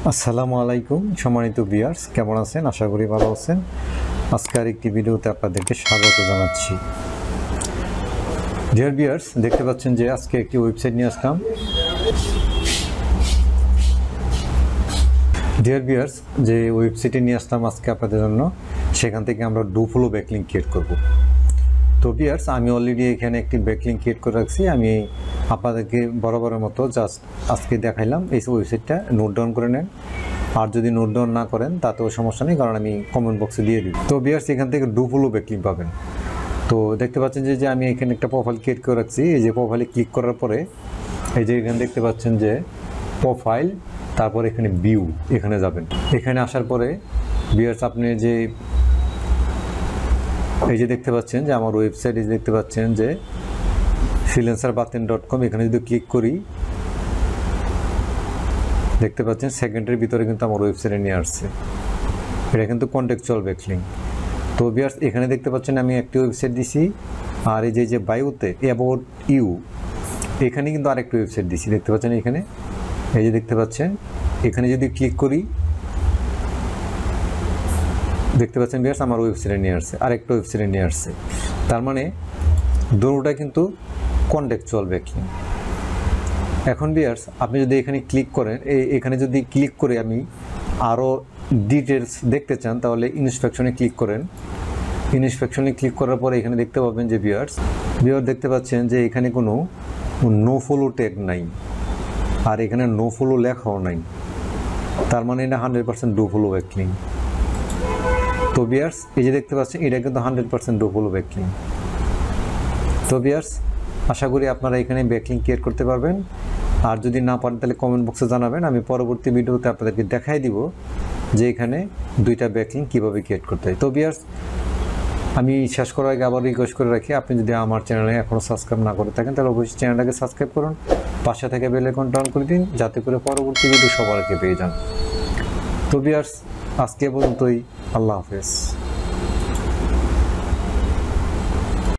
আসসালামু আলাইকুম সম্মানিত ভিউয়ার্স, কেমন আছেন? আশা করি ভালো আছেন। আজকের একটি ভিডিওতে আপনাদেরকে স্বাগত জানাচ্ছি। ডিয়ার ভিউয়ার্স, দেখতে পাচ্ছেন যে আজকে একটি ওয়েবসাইট নিয়ে আসলাম। ডিয়ার ভিউয়ার্স, যে ওয়েবসাইটে নিয়ে আসলাম আজকে আপনাদের জন্য, সেখান থেকে আমরা ডু ফলো ব্যাকলিঙ্ক ক্রিয়েট করব। তো ভিউয়ার্স, আমি অলরেডি এখানে একটি ব্যাকলিঙ্ক ক্রিয়েট করে রাখছি। আমি আপনাদেরকে বরাবরের মতো জাস্ট আজকে দেখাইলাম। এই ওয়েবসাইটটা নোট ডাউন করে নেন, আর যদি নোট ডাউন না করেন তাতেও সমস্যা নেই, কারণ আমি কমেন্ট বক্সে দিয়ে দিই। তো ভিউয়ার্স, এখান থেকে ডু ফলো ব্যাকলিঙ্ক পাবেন। তো দেখতে পাচ্ছেন যে আমি এখানে একটা প্রোফাইল ক্রিয়েট করে রাখছি। এই যে প্রোফাইলে ক্লিক করার পরে এই যে এখানে দেখতে পাচ্ছেন যে প্রোফাইল, তারপর এখানে ভিউ, এখানে যাবেন। এখানে আসার পরে ভিউয়ার্স, আপনি যে এই যে দেখতে পাচ্ছেন যে আমার ওয়েবসাইট, এই যে দেখতে পাচ্ছেন যে freelancerbatin.com, এখানে যদি ক্লিক করি দেখতে পাচ্ছেন সেকেন্ডের ভিতরে কিন্তু আমার ওয়েবসাইটে নিয়ে আসছে। এটা কিন্তু কন্টেক্সচুয়াল ব্যাকলিঙ্ক। তো ভিউয়ার্স, এখানে দেখতে পাচ্ছেন আমি একটি ওয়েবসাইট দিছি, আর এই যে বায়োতে অ্যাবাউট ইউ, এখানে কিন্তু আরেকটি ওয়েবসাইট দিছি। দেখতে পাচ্ছেন এখানে, এই যে দেখতে পাচ্ছেন এখানে যদি ক্লিক করি দেখতে পাচ্ছেন ভিউয়ার্স আমার ওয়েবসাইটে নিয়ে আসছে, আরেকটা ওয়েবসাইটে নিয়ে আসছে। তার মানে দুটোটা কিন্তু কন্টেক্সচুয়াল ব্যাকলিঙ্ক। এখন ভিউয়ার্স, আপনি যদি এখানে ক্লিক করেন, এখানে যদি ক্লিক করে আমি আরও ডিটেলস দেখতে চান, তাহলে ইনস্পেকশনে ক্লিক করেন। ইনস্পেকশনে ক্লিক করার পরে এখানে দেখতে পাবেন যে ভিউয়ার্স দেখতে পাচ্ছেন যে এখানে কোনো নো ফলো ট্যাগ নাই, আর এখানে নো ফলো লেখাও নাই। তার মানে এটা 100% ডু ফলো ব্যাকলিঙ্ক। তো ভিউয়ার্স, এই যে দেখতে পাচ্ছেন এটা কিন্তু 100% ডু ফলো ব্যাকলিঙ্ক। তো ভিউয়ার্স, আশা করি আপনারা এখানে ব্যাকলিঙ্ক ক্রিয়েট করতে পারবেন। আর যদি না পারেন তাহলে কমেন্ট বক্সে জানাবেন, আমি পরবর্তী ভিডিওতে আপনাদেরকে দেখাই দিব যে এখানে দুইটা ব্যাকলিঙ্ক কীভাবে ক্রিয়েট করতে হয়। তো ভিউয়ার্স, আমি শেষ করার আগে আবার রিকোয়েস্ট করে রাখি, আপনি যদি আমার চ্যানেলে এখনও সাবস্ক্রাইব না করে থাকেন তাহলে অবশ্যই চ্যানেলটাকে সাবস্ক্রাইব করুন, পাশে থেকে বেল আইকনটা অন করে দিন, যাতে করে পরবর্তী ভিডিও সবার আগে পেয়ে যান। তো ভিউয়ার্স, আজকে পর্যন্তই। আল্লাহ হাফেজ।